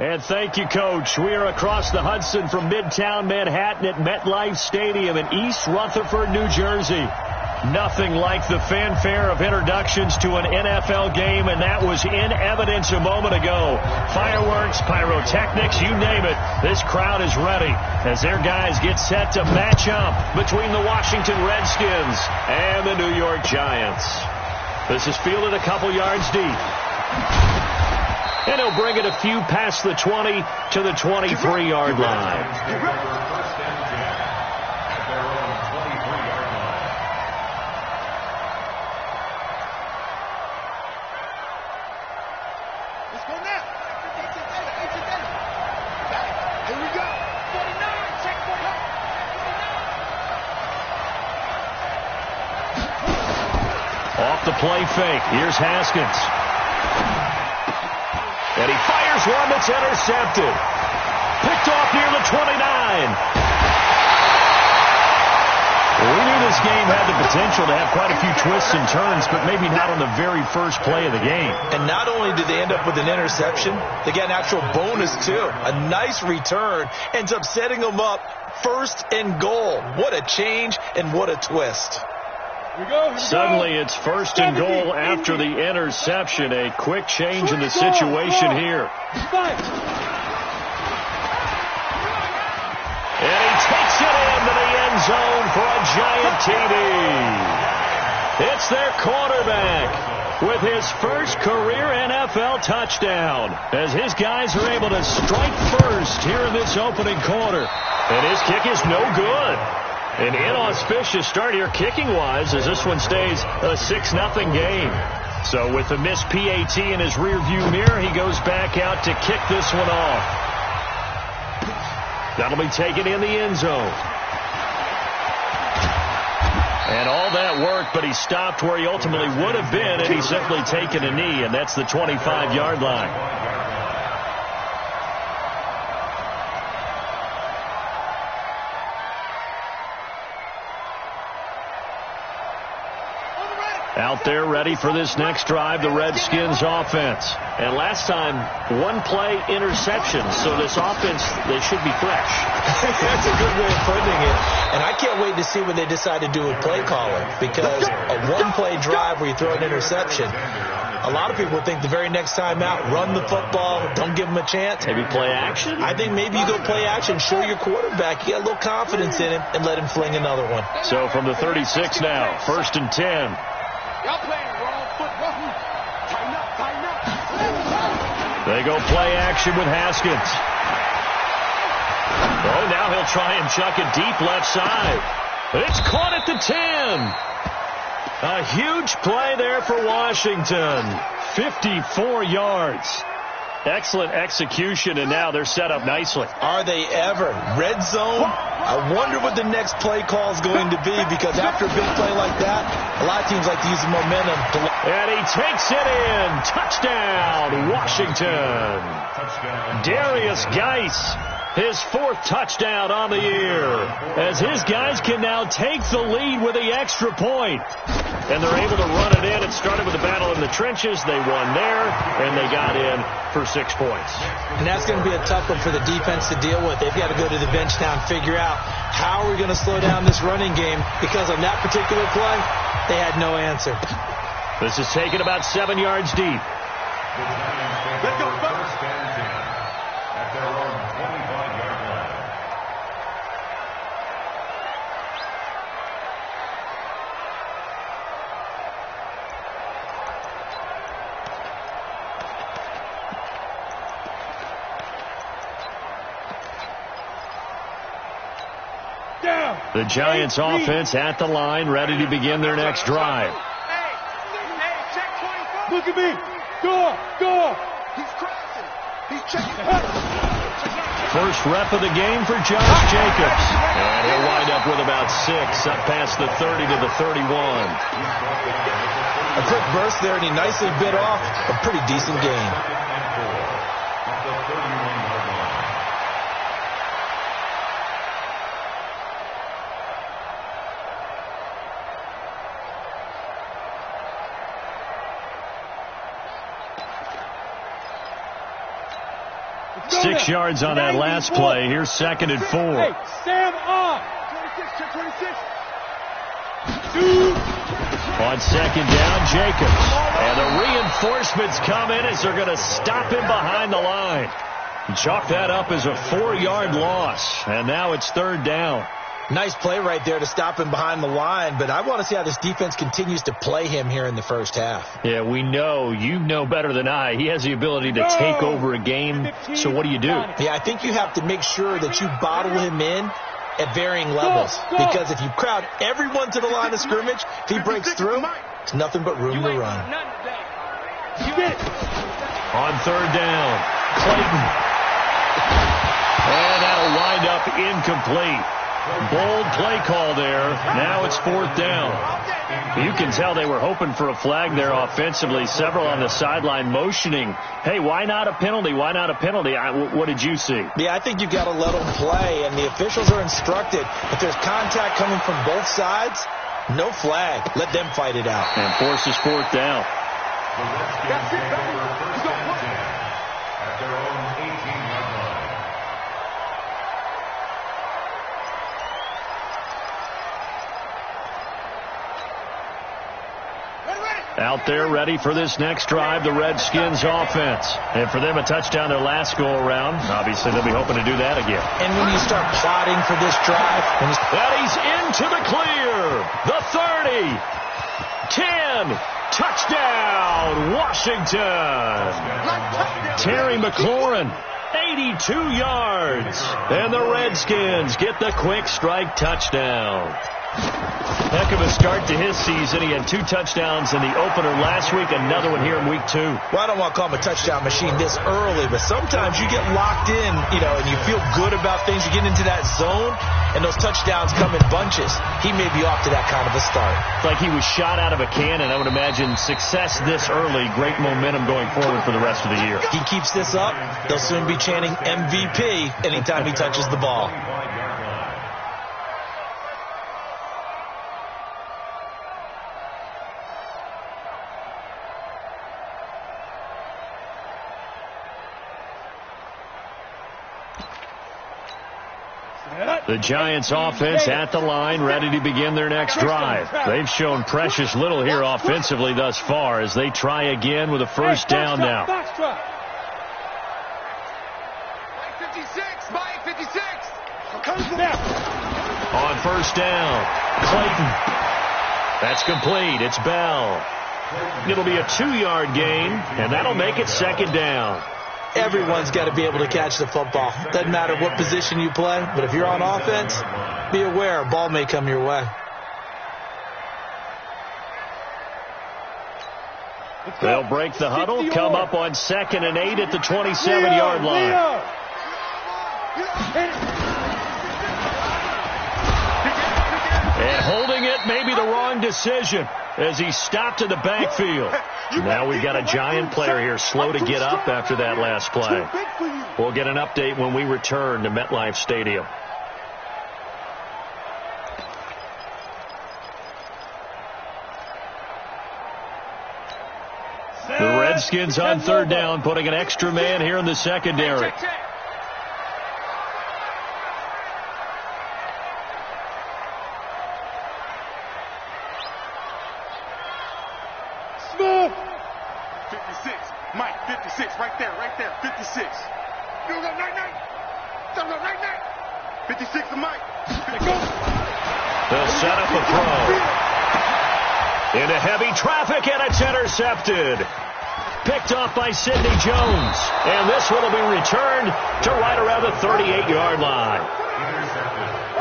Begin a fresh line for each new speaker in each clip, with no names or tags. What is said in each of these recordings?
And thank you, Coach. We are across the Hudson from Midtown Manhattan at MetLife Stadium in East Rutherford, New Jersey. Nothing like the fanfare of introductions to an NFL game, and that was in evidence a moment ago. Fireworks, pyrotechnics, you name it. This crowd is ready as their guys get set to match up between the Washington Redskins and the New York Giants. This is fielded a couple yards deep. And he'll bring it a few past the 20 to the 23-yard line. Off the play fake. Here's Haskins. And he fires one that's intercepted. Picked off near the 29. Well, we knew this game had the potential to have quite a few twists and turns, but maybe not on the very first play of the game.
And not only did they end up with an interception, they got an actual bonus, too. A nice return ends up setting them up first and goal. What a change and what a twist.
Suddenly it's first and goal after the interception. A quick change in the situation here. And he takes it into the end zone for a giant TD. It's their quarterback with his first career NFL touchdown as his guys are able to strike first here in this opening quarter. And his kick is no good. An inauspicious start here kicking-wise as this one stays a 6-0 game. So with the missed PAT in his rearview mirror, he goes back out to kick this one off. That'll be taken in the end zone. And all that work, but he stopped where he ultimately would have been, and he's simply taken a knee, and that's the 25-yard line. Out there ready for this next drive, the Redskins offense. And last time, one-play interception, so this offense, they should be fresh.
That's a good way of putting it. And I can't wait to see what they decide to do with play calling, because a one-play drive where you throw an interception, a lot of people think the very next time out, run the football, don't give them a chance.
Maybe play action?
I think maybe you go play action, show your quarterback, you got a little confidence in him, and let him fling another one.
So from the 36 now, 1st and 10.
Y'all playing wrong foot, wrong. Tighten up, tighten up.
They go play action with Haskins. Oh, now he'll try and chuck it deep left side. It's caught at the 10. A huge play there for Washington. 54 yards. Excellent execution, and now they're set up nicely.
Are they ever? Red zone? I wonder what the next play call is going to be, because after a big play like that, a lot of teams like to use the momentum.
And he takes it in. Touchdown, Washington. Darius Geis, his 4th touchdown on the year, as his guys can now take the lead with the extra point. And they're able to run it in. It started with a battle in the trenches. They won there, and they got in for 6 points.
And that's going to be a tough one for the defense to deal with. They've got to go to the bench now and figure out how are we going to slow down this running game, because on that particular play, they had no answer.
This is taken about 7 yards deep.
Let's go, folks.
At their own 25-yard line.
The Giants offense at the line, ready to begin their next drive.
Look at me. Go. He's crossing. He's checking.
First rep of the game for Josh Jacobs. And he'll wind up with about 6, up past the 30 to the 31.
A quick burst there, and he nicely bit off a pretty decent gain.
6 yards on that last play. Here's 2nd and 4.
Hey, Sam on. 26, 2.
On 2nd down, Jacobs. And the reinforcements come in as they're going to stop him behind the line. Chalk that up as a 4-yard loss. And now it's 3rd down.
Nice play right there to stop him behind the line, but I want to see how this defense continues to play him here in the first half.
Yeah, we know. You know better than I. He has the ability to take over a game. So what do?
Yeah, I think you have to make sure that you bottle him in at varying levels. Because if you crowd everyone to the line of scrimmage, if he breaks through, it's nothing but room to run.
On 3rd down, Clayton. And that'll wind up incomplete. Bold play call there. Now it's 4th down. You can tell they were hoping for a flag there offensively. Several on the sideline motioning, hey, why not a penalty? Why not a penalty? What did you see?
Yeah, I think you've got to let them play, and the officials are instructed. If there's contact coming from both sides, no flag. Let them fight it out.
And forces 4th down.
That's it, baby. You got one. At their own 18-yard line.
Out there ready for this next drive, the Redskins offense. And for them, a touchdown their last go-around. Obviously, they'll be hoping to do that again.
And when you start plotting for this drive...
And he's into the clear. The 30. 10. Touchdown, Washington. Terry McLaurin, 82 yards. And the Redskins get the quick strike touchdown. Heck of a start to his season. He had 2 touchdowns in the opener last week, another one here in week 2.
Well, I don't want to call him a touchdown machine this early, but sometimes you get locked in, and you feel good about things. You get into that zone, and those touchdowns come in bunches. He may be off to that kind of a start.
It's like he was shot out of a cannon. I would imagine success this early, great momentum going forward for the rest of the year.
He keeps this up, they'll soon be chanting MVP anytime he touches the ball.
The Giants offense at the line, ready to begin their next drive. They've shown precious little here offensively thus far as they try again with a 1st down now.
56, Mike 56.
On 1st down, Clayton. That's complete. It's Bell. It'll be a 2-yard gain, and that'll make it 2nd down.
Everyone's got to be able to catch the football. Doesn't matter what position you play, but if you're on offense, be aware a ball may come your way.
They'll break the huddle, come up on 2nd and 8 at the 27-yard line. And holding it may be the wrong decision as he stopped in the backfield. Now we've got a Giant player here slow to get up after that last play. We'll get an update when we return to MetLife Stadium. The Redskins on 3rd down, putting an extra man here in the secondary.
Smith. 56. Mike, 56. Right there. 56. Go right now. 56 to Mike.
They'll set up a throw. Into heavy traffic, and it's intercepted. Picked off by Sidney Jones. And this one will be returned to right around the 38-yard line.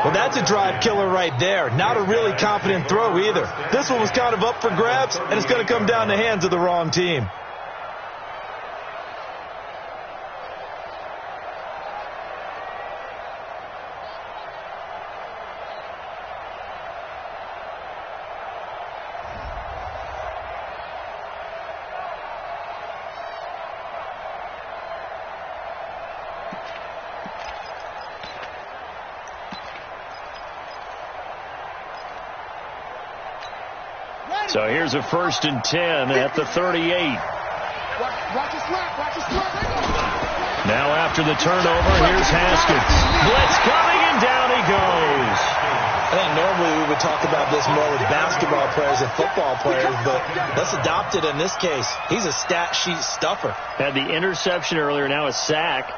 Well, that's a drive killer right there. Not a really confident throw either. This one was kind of up for grabs, and it's going to come down the hands of the wrong team.
So here's a 1st and 10 at the 38.
Watch his slap.
Now after the turnover, here's Haskins. Blitz coming, and down he goes.
I think normally we would talk about this more with basketball players and football players, but let's adopt it in this case. He's a stat sheet stuffer.
Had the interception earlier, now a sack.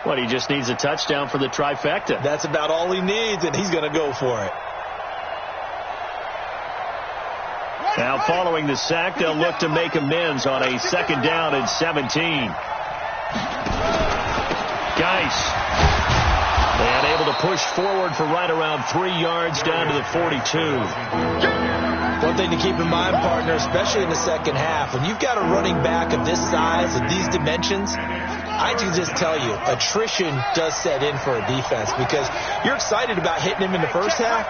What, he just needs a touchdown for the trifecta.
That's about all he needs, and he's going to go for it.
Now following the sack, they'll look to make amends on a 2nd down and 17. Geis. And able to push forward for right around 3 yards down to the 42.
One thing to keep in mind, partner, especially in the second half, when you've got a running back of this size and these dimensions, I can just tell you, attrition does set in for a defense because you're excited about hitting him in the first half,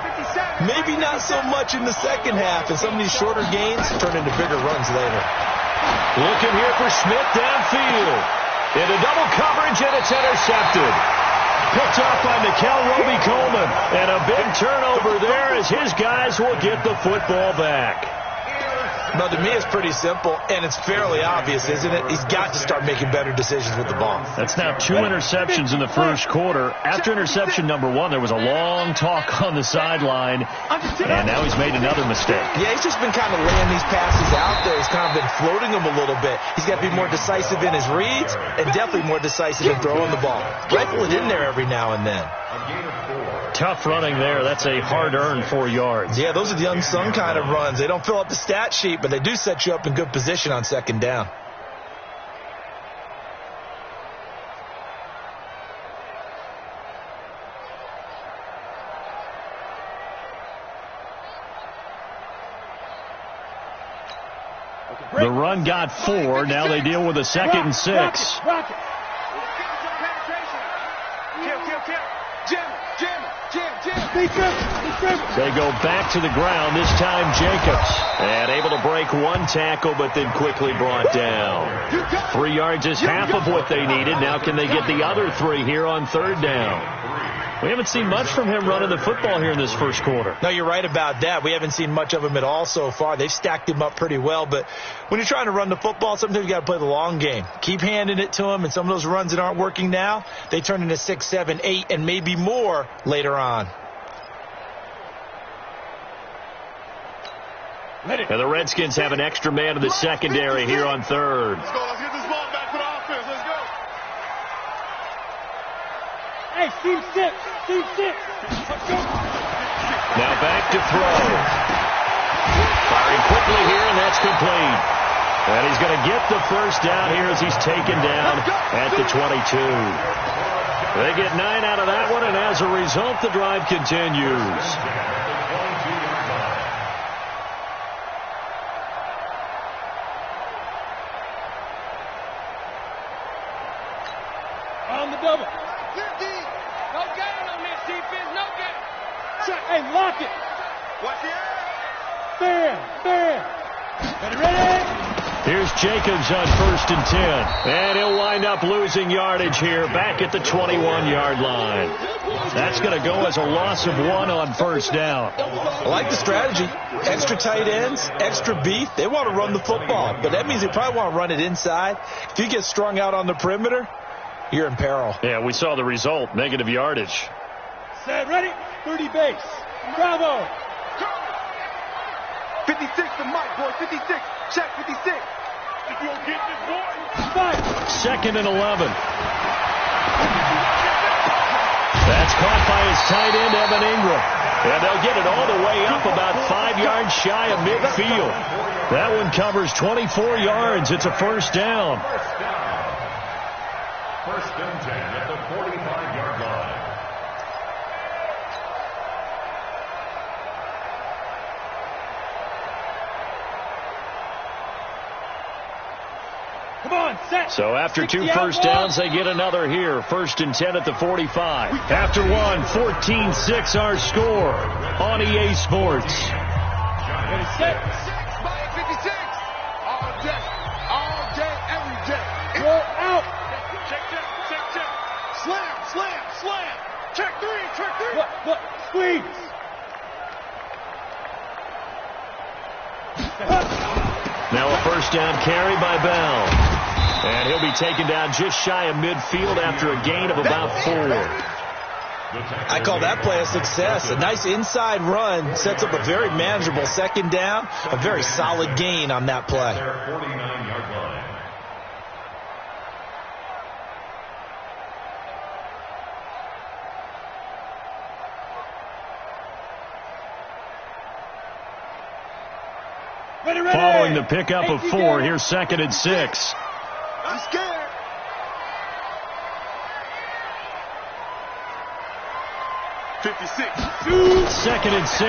maybe not so much in the second half, and some of these shorter gains turn into bigger runs later.
Looking here for Smith downfield. Into double coverage, and it's intercepted. Picked off by Nickel Roby-Coleman. And a big turnover there as his guys will get the football back.
Well, to me, it's pretty simple, and it's fairly obvious, isn't it? He's got to start making better decisions with the ball.
That's now 2 interceptions in the first quarter. After interception number 1, there was a long talk on the sideline, and now he's made another mistake.
Yeah, he's just been kind of laying these passes out there. He's kind of been floating them a little bit. He's got to be more decisive in his reads and definitely more decisive in throwing the ball. Rifle it in there every now and then.
Tough running there. That's a hard-earned 4 yards.
Yeah, those are the unsung kind of runs. They don't fill up the stat sheet, but they do set you up in good position on 2nd down.
The run got 4. Now they deal with a 2nd and 6. They go back to the ground, this time Jacobs. And able to break 1 tackle, but then quickly brought down. 3 yards is half of what they needed. Now can they get the other 3 here on 3rd down? We haven't seen much from him running the football here in this first quarter.
No, you're right about that. We haven't seen much of him at all so far. They've stacked him up pretty well, but when you're trying to run the football, sometimes you got to play the long game. Keep handing it to him, and some of those runs that aren't working now, they turn into 6, 7, 8, and maybe more later on.
And the Redskins have an extra man in the secondary here on 3rd.
Let's go. Let's get this ball back for the offense. Let's go.
Hey, team 6. Team 6. Let's go.
Now back to throw. Firing quickly here, and that's complete. And he's going to get the first down here as he's taken down at the 22. They get 9 out of that one, and as a result, the drive continues.
On the double. No gain on this defense. No gain. Hey, lock it.
Watch it.
Bam. Ready?
Here's Jacobs on 1st and 10. And he'll wind up losing yardage here back at the 21-yard line. That's going to go as a loss of 1 on 1st down.
I like the strategy. Extra tight ends, extra beef. They want to run the football, but that means they probably want to run it inside. If you get strung out on the perimeter, you're in peril.
Yeah, we saw the result, negative yardage.
Set, ready? 30 base. Bravo.
56 to Mike, boy. 56. Check 56. If you don't get this, boy.
2nd and 11. That's caught by his tight end, Evan Ingram. And they'll get it all the way up about 5 yards shy of midfield. That one covers 24 yards. It's a 1st down.
1st and 10 at the 45-yard line.
Come on, set.
So after 2 first downs, they get another here. 1st and 10 at the 45. After 1, 14-6 our score on EA Sports.
Ready, set.
56. All day, every day.
Roll out.
Check. Slam. Check 3.
Look, squeeze.
Now a 1st down carry by Bell. And he'll be taken down just shy of midfield after a gain of about 4.
I call that play a success. A nice inside run sets up a very manageable second down, a very solid gain on that play.
49-yard line.
Following the pickup of 4, here's 2nd and 6.
I'm scared.
Second and 6.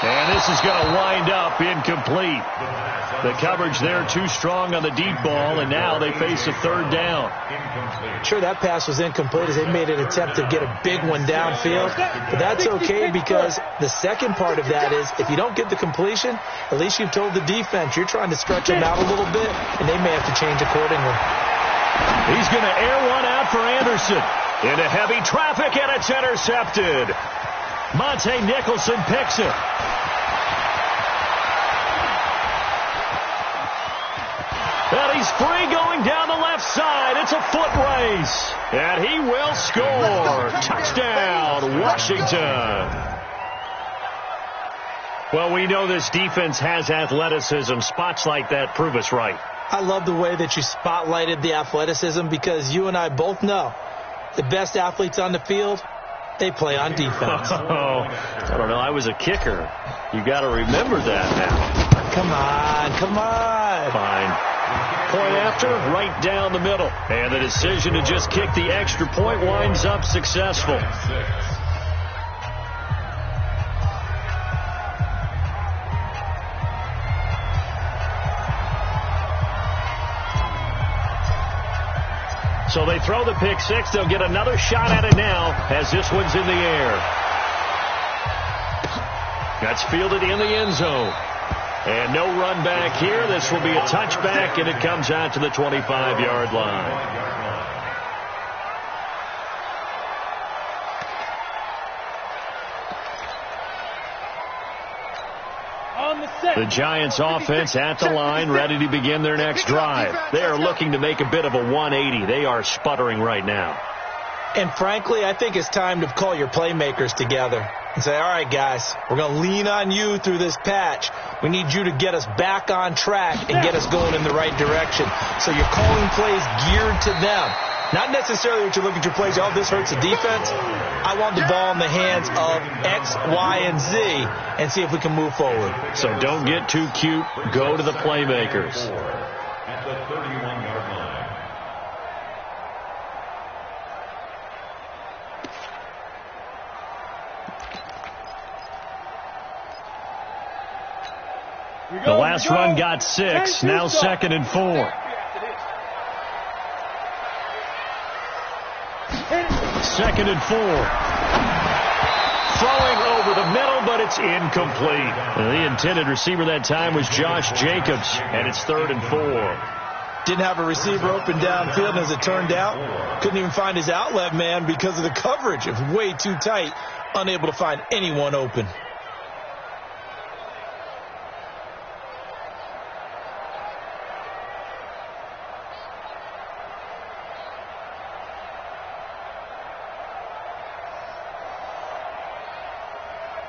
And this is going to wind up incomplete. The coverage there too strong on the deep ball, and now they face a 3rd down.
Sure, that pass was incomplete as they made an attempt to get a big one downfield, but that's okay because the second part of that is if you don't get the completion, at least you've told the defense you're trying to stretch them out a little bit, and they may have to change accordingly.
He's going to air one out for Anderson. Into heavy traffic, and it's intercepted. Monte Nicholson picks it. And he's free going down the left side. It's a foot race. And he will score. Touchdown, Washington. Well, we know this defense has athleticism. Spots like that prove us right.
I love the way that you spotlighted the athleticism because you and I both know the best athletes on the field, they play on defense.
Oh, I don't know. I was a kicker. You got to remember that now.
Come on.
Fine. Point after, right down the middle. And the decision to just kick the extra point winds up successful. So they throw the pick 6. They'll get another shot at it now as this one's in the air. That's fielded in the end zone. And no run back here. This will be a touchback, and it comes out to the 25-yard line. The Giants offense at the line, ready to begin their next drive. They are looking to make a bit of a 180. They are sputtering right now.
And frankly, I think it's time to call your playmakers together and say, all right, guys, we're going to lean on you through this patch. We need you to get us back on track and get us going in the right direction. So you're calling plays geared to them. Not necessarily what you look at your plays, oh, this hurts the defense. I want the ball in the hands of X, Y, and Z and see if we can move forward.
So don't get too cute. Go to the playmakers.
At the 31-yard line.
The last run got 6. Now 2nd and 4. Second and 4. Throwing over the middle, but it's incomplete. The intended receiver that time was Josh Jacobs, and it's 3rd and 4.
Didn't have a receiver open downfield, and as it turned out, couldn't even find his outlet man because of the coverage. It was way too tight, unable to find anyone open.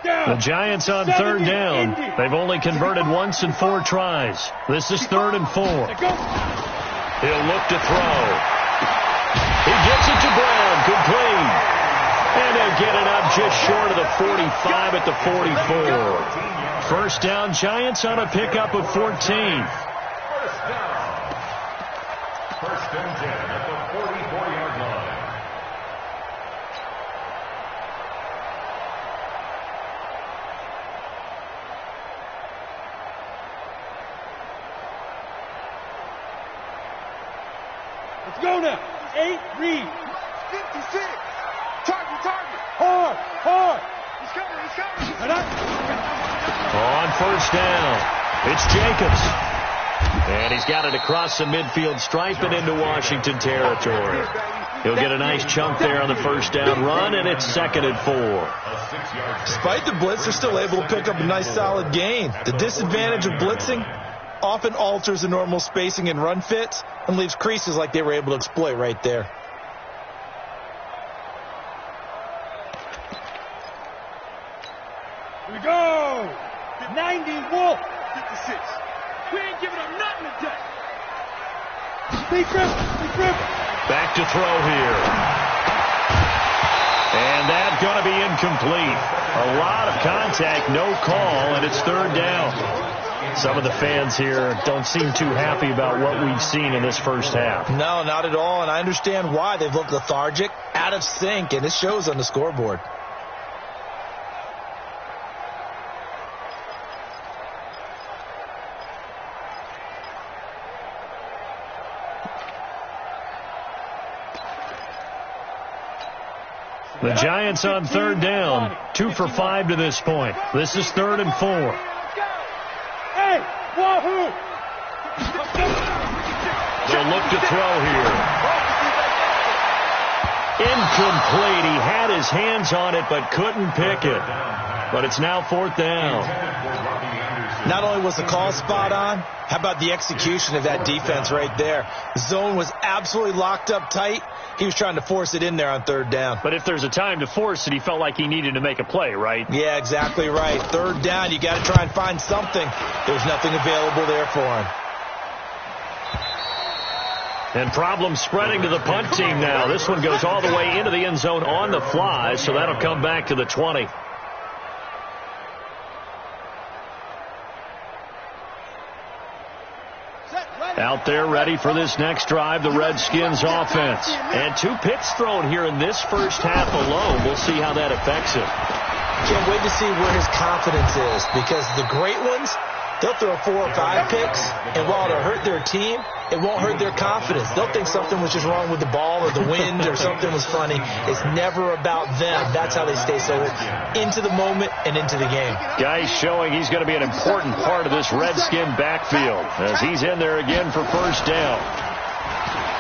The Giants on 3rd down. They've only converted once in 4 tries. This is 3rd and 4. He'll look to throw. He gets it to Brown, complete. And they'll get it up just short of the 45 at the 44. First down, Giants on a pickup of 14.
First down. First and 10 at the 44-yard line.
Let's go now. 8, read.
56. Target.
Hard.
He's coming.
On first down, it's Jacobs. And he's got it across the midfield stripe and into Washington territory. He'll get a nice chunk there on the first down run, and it's 2nd and 4.
Despite the blitz, they're still able to pick up a nice solid gain. The disadvantage of blitzing often alters the normal spacing and run fits and leaves creases like they were able to exploit right there.
Here we go. 90 Wolf.
56.
We ain't giving up nothing today. Big grip.
Back to throw here. And that's going to be incomplete. A lot of contact, no call, and it's 3rd down. Some of the fans here don't seem too happy about what we've seen in this first half.
No, not at all, and I understand why. They've looked lethargic, out of sync, and it shows on the scoreboard.
The Giants on 3rd down, 2 for 5 to this point. This is 3rd and 4.
Hey, wahoo!
They'll look to throw here. Incomplete. He had his hands on it but couldn't pick it. But it's now 4th down.
Not only was the call spot on, how about the execution of that defense right there? The zone was absolutely locked up tight. He was trying to force it in there on 3rd down.
But if there's a time to force it, he felt like he needed to make a play, right?
Yeah, exactly right. 3rd down, you got to try and find something. There's nothing available there for him.
And problems spreading to the punt team now. This one goes all the way into the end zone on the fly, so that'll come back to the 20. Out there ready for this next drive, the Redskins offense. And 2 picks thrown here in this first half alone. We'll see how that affects him.
Can't wait to see where his confidence is, because the great ones, they'll throw 4 or 5 picks, and while it'll hurt their team, it won't hurt their confidence. They'll think something was just wrong with the ball or the wind or something was funny. It's never about them. That's how they stay so into the moment and into the game.
Guy's showing he's going to be an important part of this Redskin backfield as he's in there again for first down.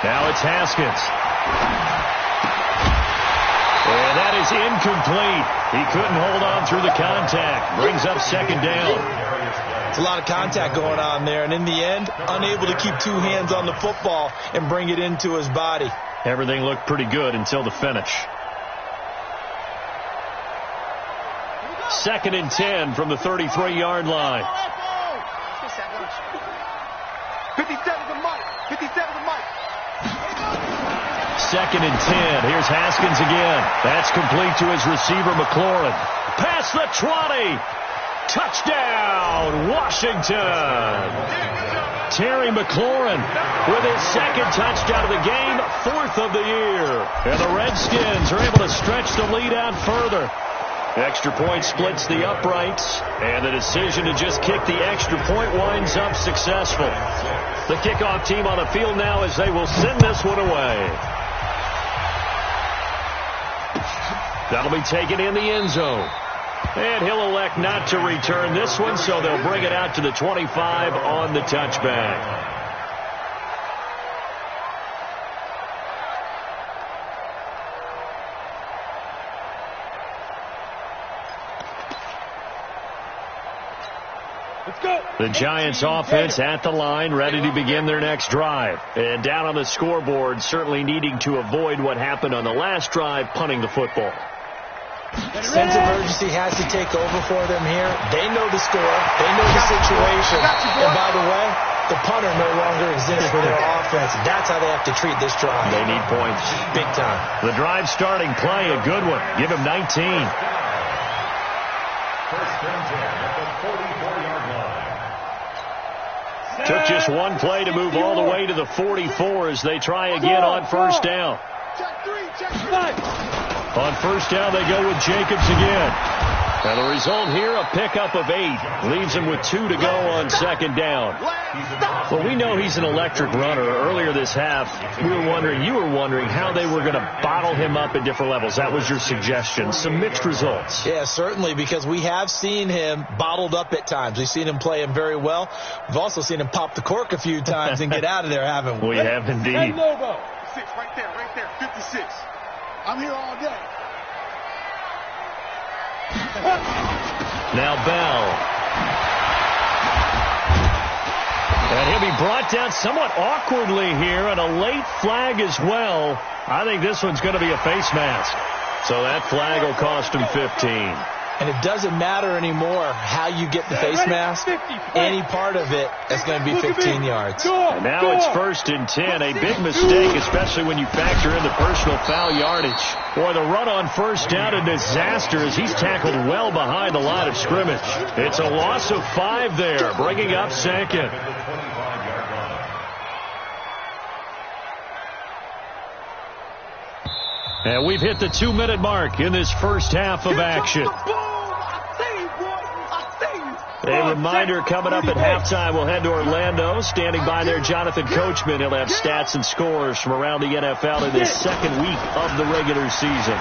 Now it's Haskins. And that is incomplete. He couldn't hold on through the contact. Brings up 2nd down.
It's a lot of contact going on there, and in the end, unable to keep 2 hands on the football and bring it into his body.
Everything looked pretty good until the finish. 2nd and 10 from the 33-yard line.
57 to Mike. 57 to Mike.
2nd and 10. Here's Haskins again. That's complete to his receiver, McLaurin. Past the 20. Touchdown, Washington. Terry McLaurin with his 2nd touchdown of the game, 4th of the year. And the Redskins are able to stretch the lead out further. Extra point splits the uprights, and the decision to just kick the extra point winds up successful. The kickoff team on the field now as they will send this one away. That'll be taken in the end zone. And he'll elect not to return this one, so they'll bring it out to the 25 on the touchback.
Let's go.
The Giants offense at the line, ready to begin their next drive. And down on the scoreboard, certainly needing to avoid what happened on the last drive, punting the football.
Sense of urgency has to take over for them here. They know the score. They know the situation. And by the way, the punter no longer exists for their offense. That's how they have to treat this drive.
They need points.
Big time.
The drive starting play, a good one. Give him 19.
First and 10 at the 44-yard line.
Took just one play to move all the way to the 44 as they try again on first down.
Check 3, check 5.
On first down, they go with Jacobs again. And the result here, a pickup of 8. Leaves him with 2 to go on 2nd down. Well, we know he's an electric runner. Earlier this half, you were wondering how they were going to bottle him up at different levels. That was your suggestion. Some mixed results.
Yeah, certainly, because we have seen him bottled up at times. We've seen him play him very well. We've also seen him pop the cork a few times and get out of there, haven't we?
We have indeed.
Hey, Lobo.
56, right there, 56. I'm here all day.
Now Bell. And he'll be brought down somewhat awkwardly here, and a late flag as well. I think this one's going to be a face mask. So that flag will cost him 15.
And it doesn't matter anymore how you get the face mask. Any part of it is going to be 15 yards.
And now it's 1st and 10. A big mistake, especially when you factor in the personal foul yardage. Boy, the run on 1st down, a disaster as he's tackled well behind the line of scrimmage. It's a loss of 5 there, bringing up 2nd. And we've hit the 2-minute mark in this first half of action. A reminder coming up at halftime. We'll head to Orlando. Standing by there, Jonathan Coachman. He'll have stats and scores from around the NFL in this second week of the regular season.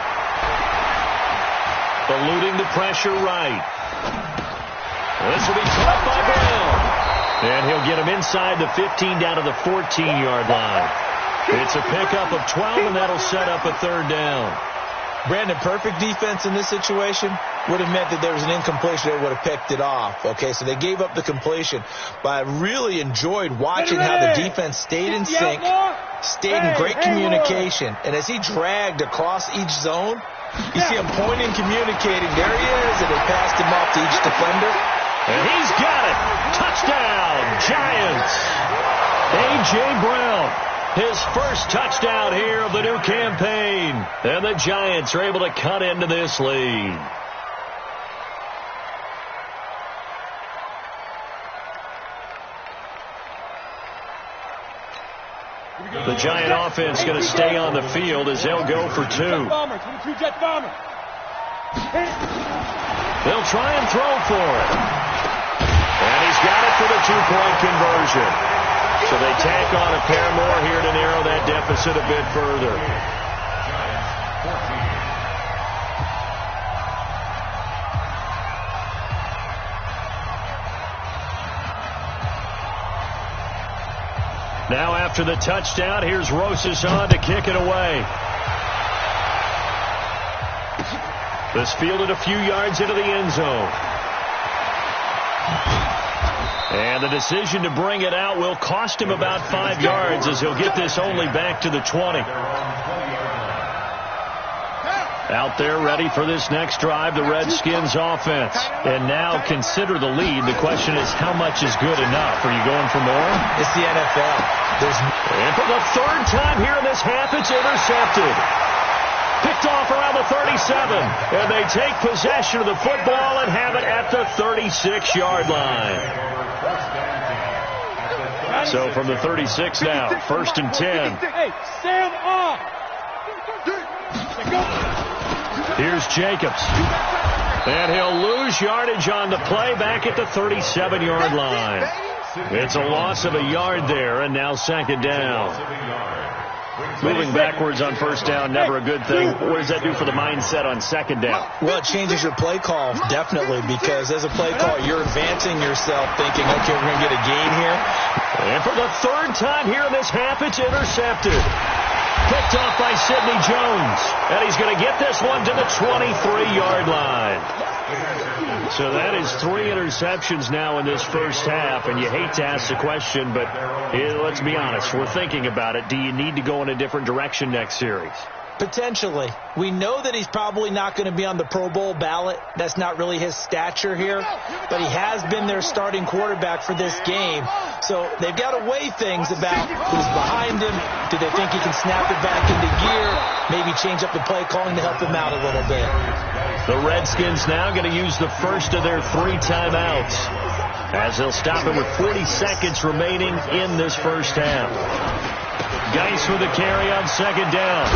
Eluding the pressure right. This will be caught by Brown. And he'll get him inside the 15 down to the 14-yard line. It's a pickup of 12, and that'll set up a 3rd down.
Brandon, perfect defense in this situation would have meant that there was an incompletion. They would have picked it off. Okay, so they gave up the completion. But I really enjoyed watching how the defense stayed in sync, stayed in great communication. And as he dragged across each zone, you see him pointing, communicating. There he is, and they passed him off to each defender.
And he's got it. Touchdown, Giants. A.J. Brown. His first touchdown here of the new campaign. And the Giants are able to cut into this lead. The Giant offense going to stay on the field as they'll go for 2. They'll try and throw for it. And he's got it for the 2-point conversion. So they tack on a pair more here to narrow that deficit a bit further. Now after the touchdown, here's Rosas on to kick it away. This fielded a few yards into the end zone. And the decision to bring it out will cost him about 5 yards as he'll get this only back to the 20. Out there ready for this next drive, the Redskins offense. And now consider the lead. The question is, how much is good enough? Are you going for more?
It's the NFL.
And for the 3rd time here in this half, it's intercepted. Picked off around the 37. And they take possession of the football and have it at the 36-yard line. So from the 36 now, 1st and 10.
Hey, stand up.
Here's Jacobs. And he'll lose yardage on the play back at the 37-yard line. It's a loss of a yard there, and now 2nd down. Moving backwards on 1st down, never a good thing. What does that do for the mindset on 2nd down?
Well, it changes your play call, definitely, because as a play call, you're advancing yourself thinking, okay, we're going to get a gain here.
And for the 3rd time here in this half, it's intercepted. Picked off by Sidney Jones. And he's going to get this one to the 23-yard line. So that is 3 interceptions now in this first half. And you hate to ask the question, but let's be honest. We're thinking about it. Do you need to go in a different direction next series?
Potentially. We know that he's probably not going to be on the Pro Bowl ballot. That's not really his stature here. But he has been their starting quarterback for this game. So they've got to weigh things about who's behind him. Do they think he can snap it back into gear? Maybe change up the play calling to help him out a little bit.
The Redskins now going to use the first of their 3 timeouts as they'll stop it with 40 seconds remaining in this first half. Geis with a carry on 2nd down.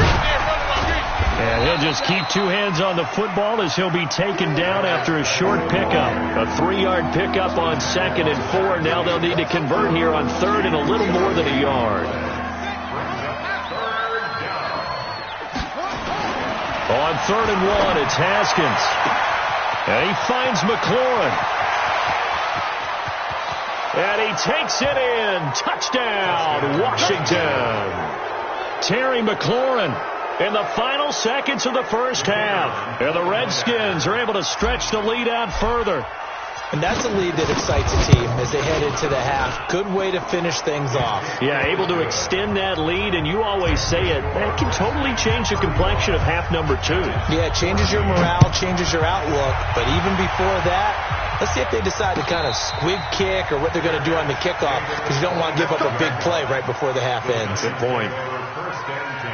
And he'll just keep 2 hands on the football as he'll be taken down after a short pickup. A 3-yard pickup on 2nd and 4. Now they'll need to convert here on 3rd and a little more than a yard. On 3rd and 1, it's Haskins. And he finds McLaurin. And he takes it in. Touchdown, Washington. Terry McLaurin in the final seconds of the first half. And the Redskins are able to stretch the lead out further.
And that's a lead that excites a team as they head into the half. Good way to finish things off.
Yeah, able to extend that lead, and you always say it, that can totally change the complexion of half number 2.
Yeah, it changes your morale, changes your outlook. But even before that, let's see if they decide to kind of squib kick or what they're going to do on the kickoff, because you don't want to give up a big play right before the half ends.
Good point.
First and 10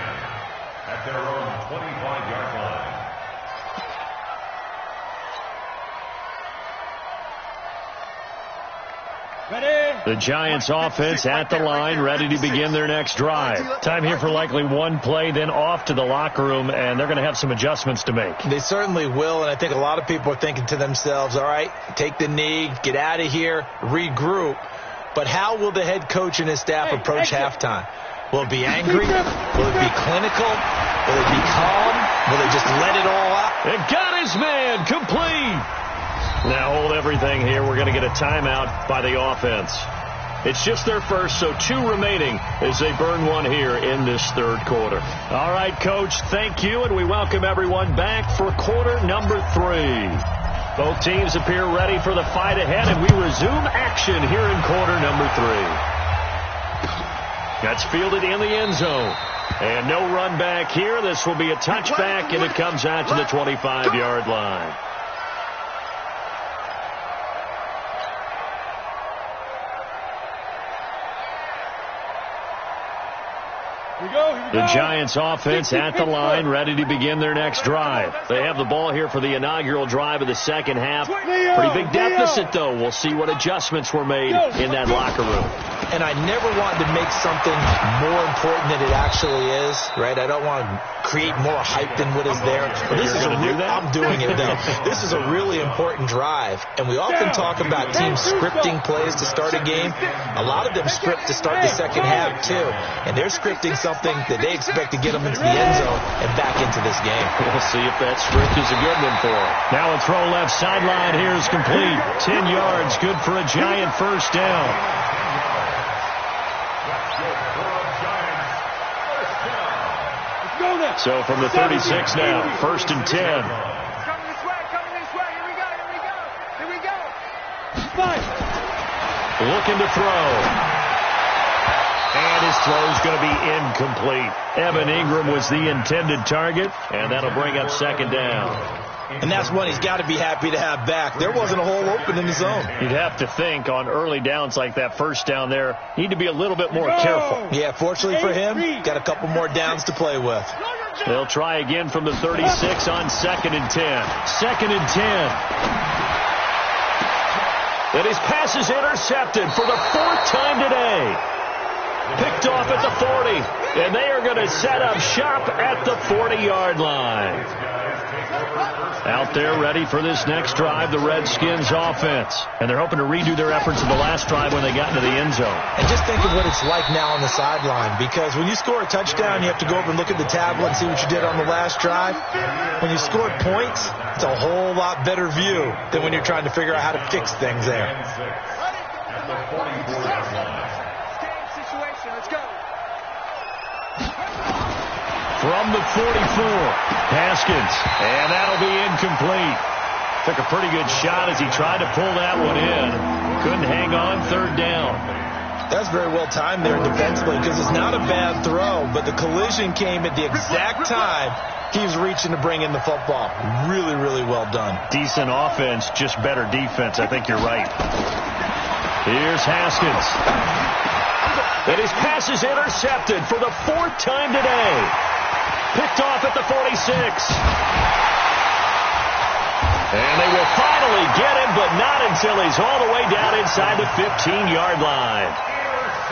at their own 25-yard line.
The Giants offense at the line, ready to begin their next drive. Time here for likely one play, then off to the locker room, and they're going to have some adjustments to make.
They certainly will, and I think a lot of people are thinking to themselves, all right, take the knee, get out of here, regroup. But how will the head coach and his staff approach halftime? Will it be angry? Will it be clinical? Will it be calm? Will they just let it all out?
And got his man complete. Now hold everything here. We're going to get a timeout by the offense. It's just their first, so 2 remaining as they burn one here in this third quarter. All right, Coach, thank you, and we welcome everyone back for quarter number 3. Both teams appear ready for the fight ahead, and we resume action here in quarter number 3. That's fielded in the end zone. And no run back here. This will be a touchback, and it comes out to the 25-yard line. The Giants offense at the line, ready to begin their next drive. They have the ball here for the inaugural drive of the second half. Pretty big deficit, though. We'll see what adjustments were made in that locker room.
And I never wanted to make something more important than it actually is, right? I don't want to create more hype than what is there. But this is I'm doing it, though. This is a really important drive. And we often talk about teams scripting plays to start a game. A lot of them script to start the second half, too. And they're scripting something that they expect to get them into the end zone and back into this game.
We'll see if that script is a good one for them. Now a throw left sideline here is complete. 10 yards, good for a Giant first down. So from the 36 now, first and 10.
Coming this way, here we go. Five.
Looking to throw. And his throw is going to be incomplete. Evan Ingram was the intended target, and that'll bring up second down.
And that's one he's got to be happy to have back. There wasn't a hole open in the zone.
You'd have to think on early downs like that first down there, need to be a little bit more careful.
Yeah, fortunately for him, got a couple more downs to play with.
They'll try again from the 36 on second and 10. Second and 10. And his pass is intercepted for the 4th time today. Picked off at the 40. And they are going to set up shop at the 40-yard line. Out there ready for this next drive, the Redskins offense. And they're hoping to redo their efforts in the last drive when they got into the end zone.
And just think of what it's like now on the sideline, because when you score a touchdown, you have to go over and look at the tablet and see what you did on the last drive. When you scored points, it's a whole lot better view than when you're trying to figure out how to fix things there.
Let's go.
From the 44, Haskins, and that'll be incomplete. Took a pretty good shot as he tried to pull that one in. Couldn't hang on, third down.
That's very well timed there defensively, because it's not a bad throw, but the collision came at the exact time he was reaching to bring in the football. Really, really well done.
Decent offense, just better defense. I think you're right. Here's Haskins. And his pass is intercepted for the 4th time today. Picked off at the 46. And they will finally get him, but not until he's all the way down inside the 15-yard line.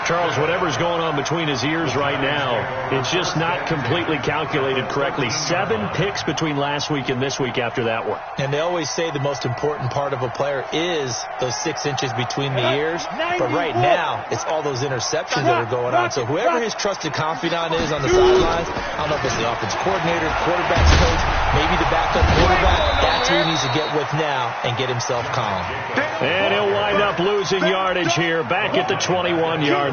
Charles, whatever's going on between his ears right now, it's just not completely calculated correctly. 7 picks between last week and this week after that one.
And they always say the most important part of a player is those 6 inches between the ears. But right now, it's all those interceptions that are going on. So whoever his trusted confidant is on the sidelines, I don't know if it's the offensive coordinator, quarterback's coach, maybe the backup quarterback, that's who he needs to get with now and get himself calm.
And he'll wind up losing yardage here back at the 21-yard line.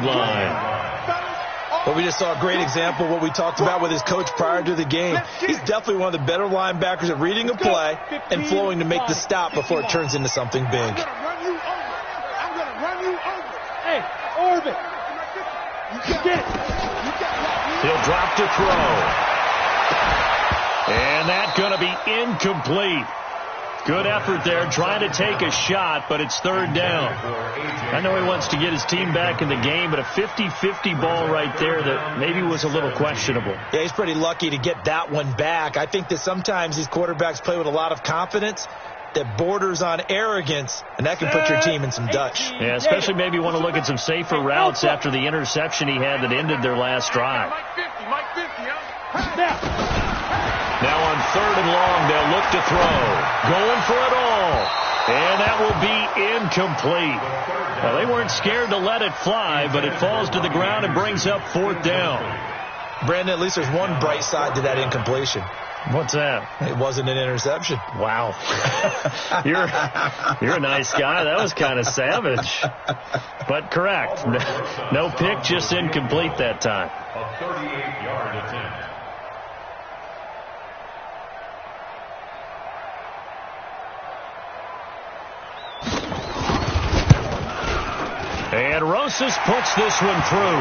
Well, we just saw a great example of what we talked about with his coach prior to the game. He's definitely one of the better linebackers at reading a play and flowing to make the stop before it turns into something big.
I'm going to run you over. Hey, Orbit.
He'll drop to throw. And that's going to be incomplete. Good effort there, trying to take a shot, but it's third down. I know he wants to get his team back in the game, but a 50-50 ball right there that maybe was a little questionable.
Yeah, he's pretty lucky to get that one back. I think that sometimes these quarterbacks play with a lot of confidence that borders on arrogance, and that can put your team in some Dutch.
Yeah, especially maybe want to look at some safer routes after the interception he had that ended their last drive.
Mike 50, huh?
Now on 3rd and long, they'll look to throw. Going for it all. And that will be incomplete. Well, they weren't scared to let it fly, but it falls to the ground and brings up 4th down.
Brandon, at least there's one bright side to that incompletion.
What's that?
It wasn't an interception.
Wow. You're a nice guy. That was kind of savage. But correct. No pick, just incomplete that time.
A 38-yard attempt.
And Rosas puts this one through.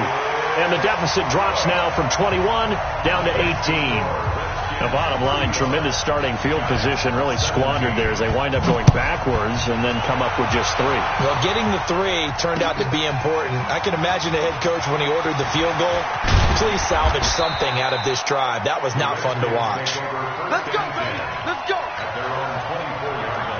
And the deficit drops now from 21 down to 18. The bottom line, tremendous starting field position, really squandered there as they wind up going backwards and then come up with just 3.
Well, getting the 3 turned out to be important. I can imagine the head coach when he ordered the field goal. Please salvage something out of this drive. That was not fun to watch.
Let's go, baby. Let's go.
At their own 24-yard line.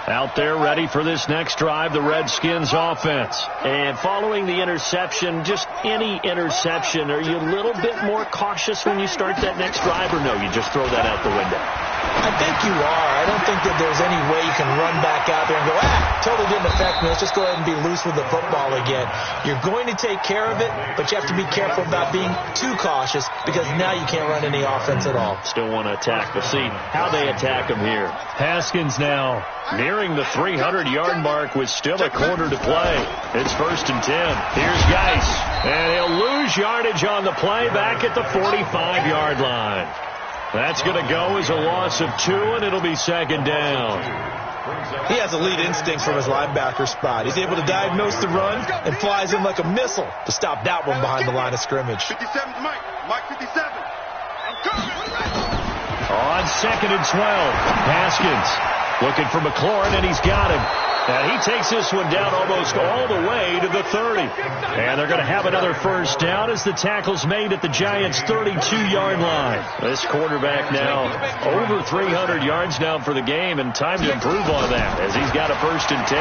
Out there ready for this next drive, the Redskins offense. And following the interception, just any interception, are you a little bit more cautious when you start that next drive, or no, you just throw that out the window?
I think you are. I don't think that there's any way you can run back out there and go, totally didn't affect me. Let's just go ahead and be loose with the football again. You're going to take care of it, but you have to be careful about being too cautious because now you can't run any offense at all.
Still want to attack. We'll see how they attack him here. Haskins now nearing the 300-yard mark with still a quarter to play. It's 1st and 10. Here's Geis, and he'll lose yardage on the play back at the 45-yard line. That's going to go as a loss of 2, and it'll be 2nd down.
He has elite instincts from his linebacker spot. He's able to diagnose the run and flies in like a missile to stop that one behind the line of scrimmage.
57's Mike. Mike 57. I'm coming.
On 2nd and 12, Haskins looking for McLaurin, and he's got him. And he takes this one down almost all the way to the 30. And they're going to have another 1st down as the tackle's made at the Giants' 32-yard line. This quarterback now over 300 yards now for the game, and time to improve on that as he's got a 1st and 10.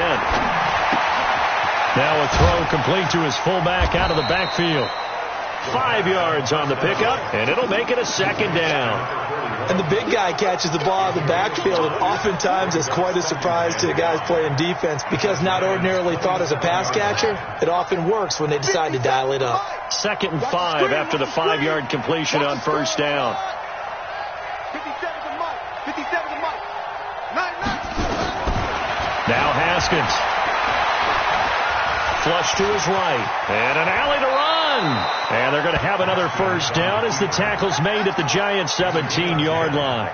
Now a throw complete to his fullback out of the backfield. 5 yards on the pickup, and it'll make it a 2nd down.
And the big guy catches the ball out of the backfield, and oftentimes it's quite a surprise to the guys playing defense because not ordinarily thought as a pass catcher, it often works when they decide to dial it up.
2nd and 5 after the 5-yard completion on 1st down.
57's Mike. 57's Mike. 9.
Now Haskins. Flush to his right. And an alley to run. And they're going to have another 1st down as the tackle's made at the Giants' 17-yard line.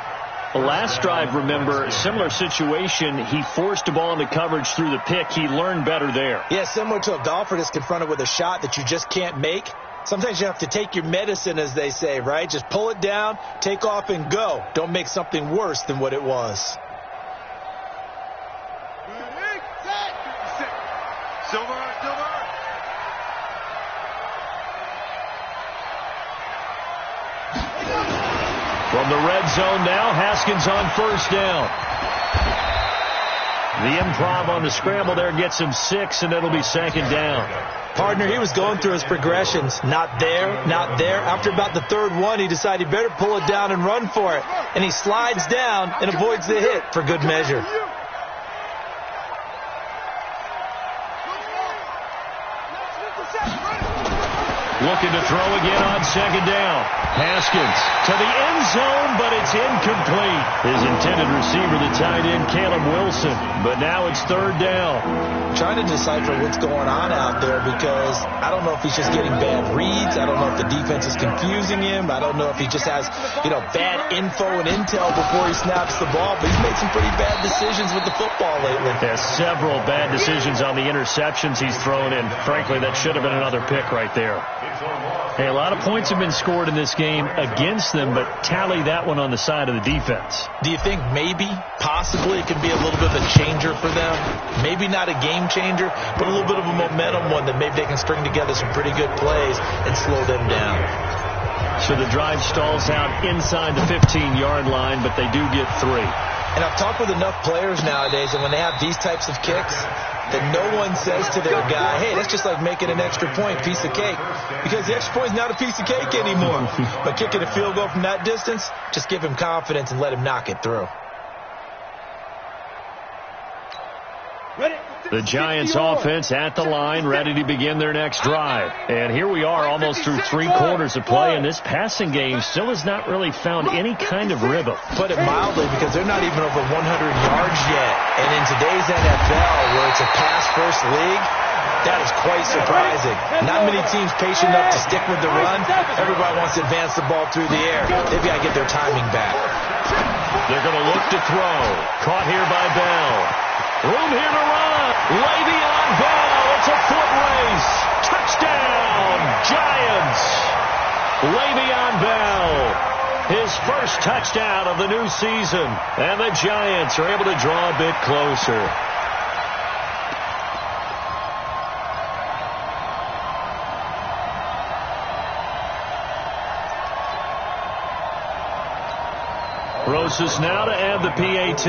The last drive, remember, similar situation. He forced the ball into coverage through the pick. He learned better there.
Yeah, similar to a golfer that's confronted with a shot that you just can't make. Sometimes you have to take your medicine, as they say, right? Just pull it down, take off, and go. Don't make something worse than what it was.
Silver.
From the red zone now, Haskins on 1st down. The improv on the scramble there gets him 6, and it'll be 2nd down.
Partner, he was going through his progressions. Not there, not there. After about the 3rd one, he decided he better pull it down and run for it. And he slides down and avoids the hit for good measure.
Looking to throw again on second down. Haskins to the end zone, but it's incomplete. His intended receiver, the tight end, Caleb Wilson. But now it's third down.
Trying to decipher what's going on out there because I don't know if he's just getting bad reads. I don't know if the defense is confusing him. I don't know if he just has, bad info and intel before he snaps the ball. But he's made some pretty bad decisions with the football lately.
There's several bad decisions on the interceptions he's thrown in. Frankly, that should have been another pick right there. Hey, a lot of points have been scored in this game against them, but tally that one on the side of the defense.
Do you think maybe, possibly, it can be a little bit of a changer for them? Maybe not a game changer, but a little bit of a momentum one that maybe they can string together some pretty good plays and slow them down.
So the drive stalls out inside the 15-yard line, but they do get 3.
And I've talked with enough players nowadays, and when they have these types of kicks, that no one says to their guy, hey, that's just like making an extra point, piece of cake. Because the extra point is not a piece of cake anymore. But kicking a field goal from that distance, just give him confidence and let him knock it through.
The Giants offense at the line, ready to begin their next drive. And here we are almost through 3 quarters of play, and this passing game still has not really found any kind of rhythm.
Put it mildly, because they're not even over 100 yards yet. And in today's NFL, where it's a pass-first league, that is quite surprising. Not many teams patient enough to stick with the run. Everybody wants to advance the ball through the air. They've got to get their timing back.
They're going to look to throw. Caught here by Bell. Room here to run. Le'Veon Bell. It's a foot race. Touchdown, Giants. Le'Veon Bell. His first touchdown of the new season. And the Giants are able to draw a bit closer. Rosas now to add the PAT.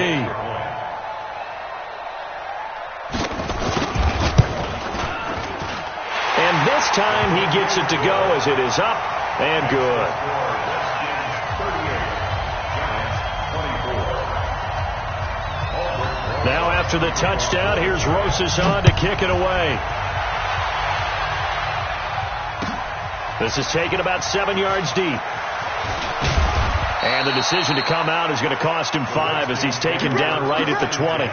And this time he gets it to go as it is up and good. Now after the touchdown, here's Rosas on to kick it away. This is taken about 7 yards deep. And the decision to come out is going to cost him 5 as he's taken down right at the 20.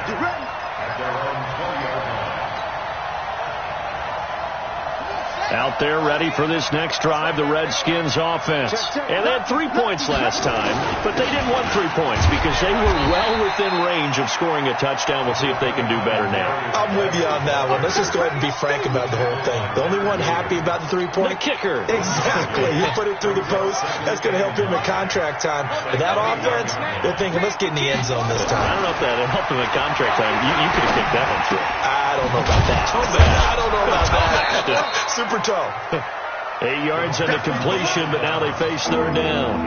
Out there ready for this next drive, the Redskins offense. And they had 3 points last time, but they didn't want 3 points because they were well within range of scoring a touchdown. We'll see if they can do better now.
I'm with you on that one. Let's just go ahead and be frank about the whole thing. The only one happy about the 3-point?
The kicker.
Exactly. He put it through the post. That's going to help him in contract time. But that offense, they're thinking, let's get in the end zone this time.
I don't know if that helped him in contract time. You could have kicked that one through.
I don't know about that. I don't know about that. Super toe.
8 yards on the completion, but now they face third down.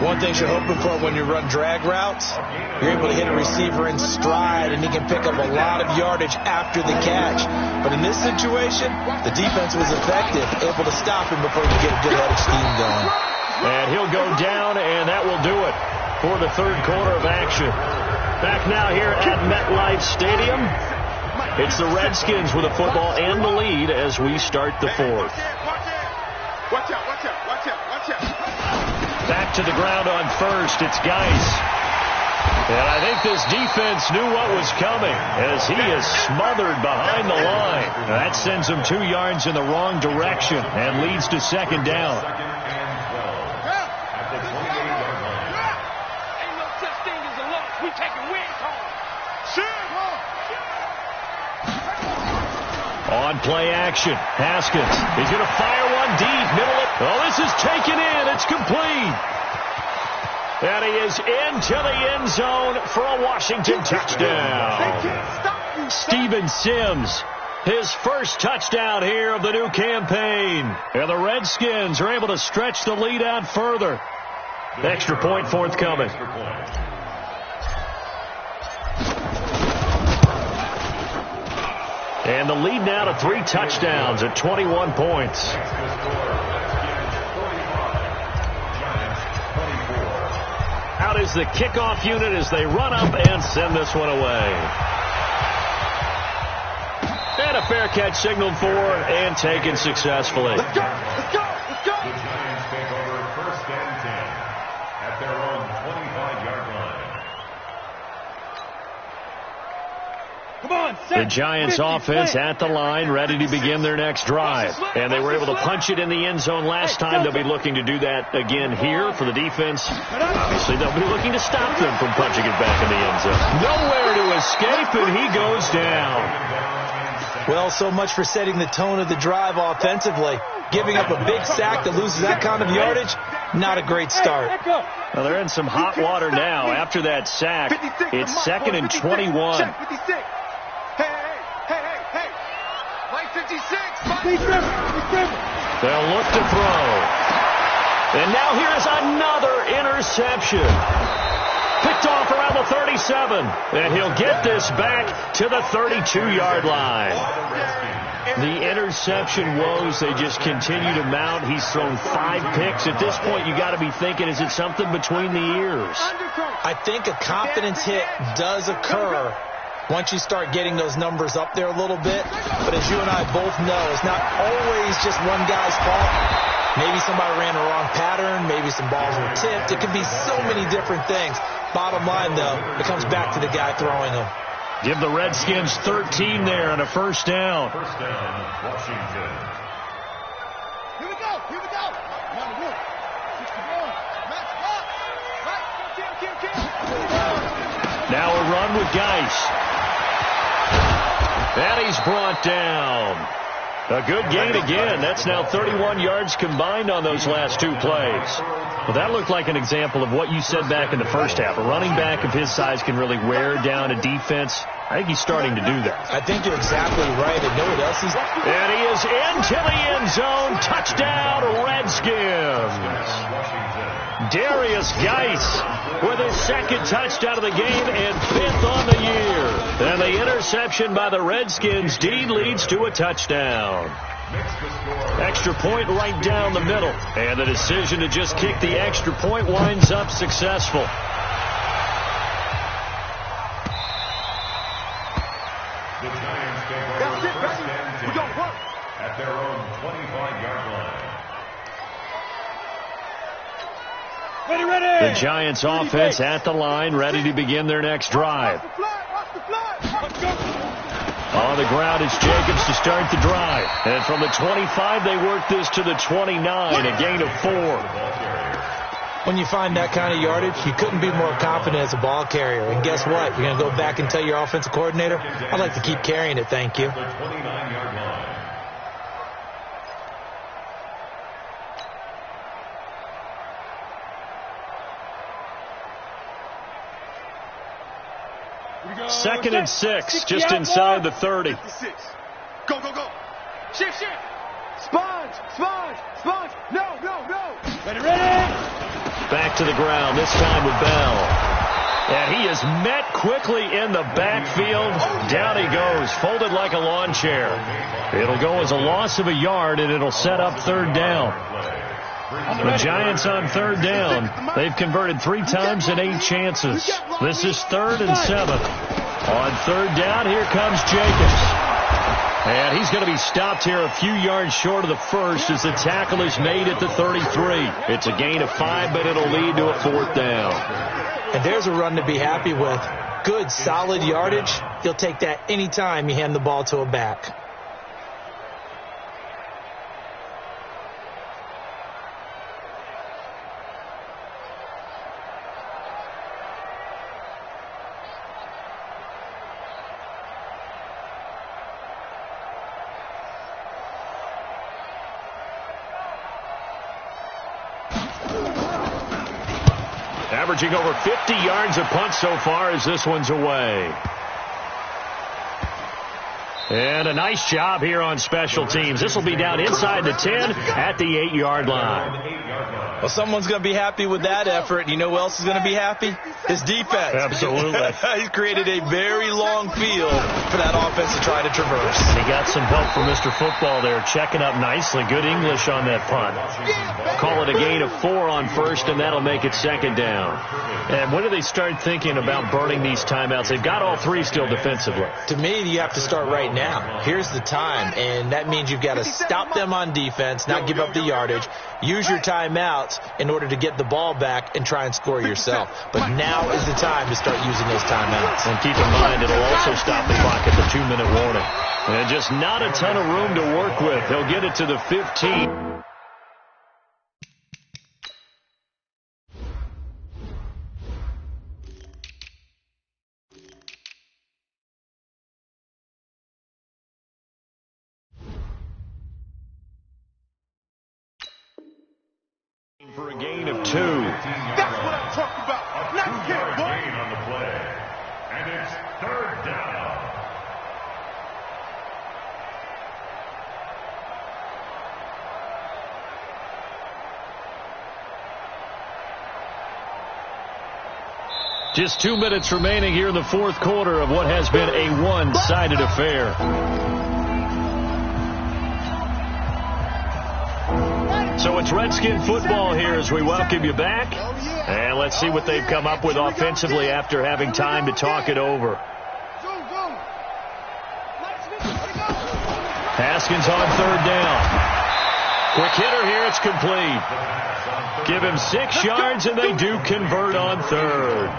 One thing you're hoping for when you run drag routes, you're able to hit a receiver in stride, and he can pick up a lot of yardage after the catch. But in this situation, the defense was effective, able to stop him before he could get a good head of steam going.
And he'll go down, and that will do it for the third quarter of action. Back now here at MetLife Stadium. It's the Redskins with the football and the lead as we start the fourth.
Watch out, watch out, watch out, watch out.
Back to the ground on first. It's Geis. And I think this defense knew what was coming as he is smothered behind the line. That sends him 2 yards in the wrong direction and leads to second down.
Ain't no such thing as a loss. We taking wins home.
On play action, Haskins. He's going to fire one deep, middle of. Oh, this is taken in. It's complete. And he is into the end zone for a Washington touchdown. Steven Sims, his first touchdown here of the new campaign. And the Redskins are able to stretch the lead out further. Extra point forthcoming. And the lead now to 3 touchdowns at 21 points. Out is the kickoff unit as they run up and send this one away. And a fair catch signaled for and taken successfully.
Let's go! Let's go!
The Giants offense at the line, ready to begin their next drive. And they were able to punch it in the end zone last time. They'll be looking to do that again here for the defense. Obviously, they'll be looking to stop them from punching it back in the end zone. Nowhere to escape, and he goes down.
Well, so much for setting the tone of the drive offensively. Giving up a big sack that loses that kind of yardage, not a great start.
Well, they're in some hot water now after that sack. It's 2nd and 21. They'll look to throw. And now here is another interception. Picked off around the 37. And he'll get this back to the 32-yard line. The interception woes, they just continue to mount. He's thrown 5 picks. At this point, you got to be thinking, is it something between the ears?
I think a confidence hit does occur once you start getting those numbers up there a little bit. But as you and I both know, it's not always just one guy's fault. Maybe somebody ran a wrong pattern. Maybe some balls were tipped. It could be so many different things. Bottom line, though, it comes back to the guy throwing them.
Give the Redskins 13 there and a first down.
First down, Washington.
Here we go.
Now a run with Geis. And he's brought down. A good gain again. That's now 31 yards combined on those last 2 plays. Well, that looked like an example of what you said back in the first half. A running back of his size can really wear down a defense. I think he's starting to do that.
I think you're exactly right. And know what else he's...
And he is into the end zone. Touchdown, Redskins. Darius Geis with his 2nd touchdown of the game and 5th on the year. And the interception by the Redskins deed leads to a touchdown. Extra point right down the middle. And the decision to just kick the extra point winds up successful.
The Giants take over first and 10 at their own 25-yard line.
The Giants offense at the line, ready to begin their next drive. On the ground, it's Jacobs to start the drive. And from the 25, they work this to the 29, a gain of 4.
When you find that kind of yardage, you couldn't be more confident as a ball carrier. And guess what? You're going to go back and tell your offensive coordinator, I'd like to keep carrying it, thank you.
The 29-yard line.
Second and 6, just inside the 30.
56. Go.
Shift.
Sponge. No.
Ready.
Back to the ground, this time with Bell. And he is met quickly in the backfield. Down he goes, folded like a lawn chair. It'll go as a loss of a yard, and it'll set up 3rd down. The Giants on 3rd down. They've converted 3 times in 8 chances. This is 3rd and 7. On 3rd down, here comes Jacobs. And he's going to be stopped here a few yards short of the first as the tackle is made at the 33. It's a gain of 5, but it'll lead to a 4th down.
And there's a run to be happy with. Good, solid yardage. You'll take that any time you hand the ball to a back.
Averaging over 50 yards a punt so far as this one's away. And a nice job here on special teams. This will be down inside the 10 at the 8-yard line.
Well, someone's going to be happy with that effort. You know who else is going to be happy? His defense.
Absolutely.
He's created a very long field for that offense to try to traverse.
He got some help from Mr. Football there, checking up nicely. Good English on that punt. Call it a gain of 4 on 1st, and that'll make it 2nd down. And when do they start thinking about burning these timeouts? They've got all 3 still defensively.
To me, you have to start right now. Here's the time, and that means you've got to stop them on defense, not give up the yardage. Use your timeouts timeouts in order to get the ball back and try and score yourself. But now is the time to start using those timeouts.
And keep in mind, it'll also stop the clock at the 2-minute warning. And just not a ton of room to work with. He'll get it to the 15. For a gain of 2.
That's what I'm talking about. Nice kick, boy.
Gain on the play. And it's 3rd down.
Just 2 minutes remaining here in the 4th quarter of what has been a one-sided affair. So it's Redskin football here as we welcome you back. And let's see what they've come up with offensively after having time to talk it over. Haskins on 3rd down. Quick hitter here, it's complete. Give him 6 yards and they do convert on 3rd.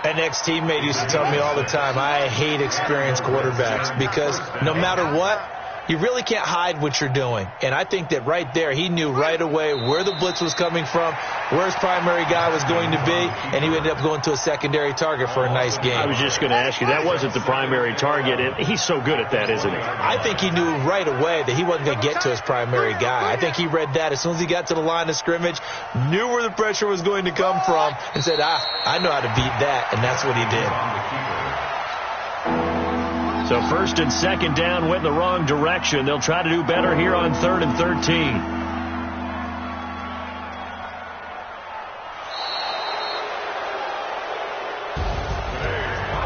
An ex-teammate used to tell me all the time, I hate experienced quarterbacks because no matter what, you really can't hide what you're doing. And I think that right there, he knew right away where the blitz was coming from, where his primary guy was going to be, and he ended up going to a secondary target for a nice game.
I was just going to ask you, that wasn't the primary target, and he's so good at that, isn't he?
I think he knew right away that he wasn't going to get to his primary guy. I think he read that as soon as he got to the line of scrimmage, knew where the pressure was going to come from, and said, I know how to beat that, and that's what he did.
So 1st and 2nd down went in the wrong direction. They'll try to do better here on 3rd and 13.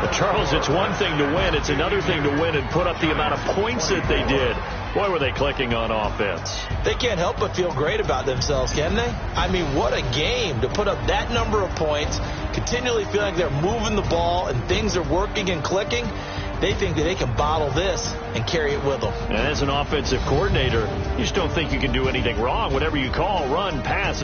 But Charles, it's one thing to win. It's another thing to win and put up the amount of points that they did. Boy, were they clicking on offense.
They can't help but feel great about themselves, can they? I mean, what a game to put up that number of points, continually feeling like they're moving the ball and things are working and clicking. They think that they can bottle this and carry it with them.
And as an offensive coordinator, you just don't think you can do anything wrong. Whatever you call, run, pass.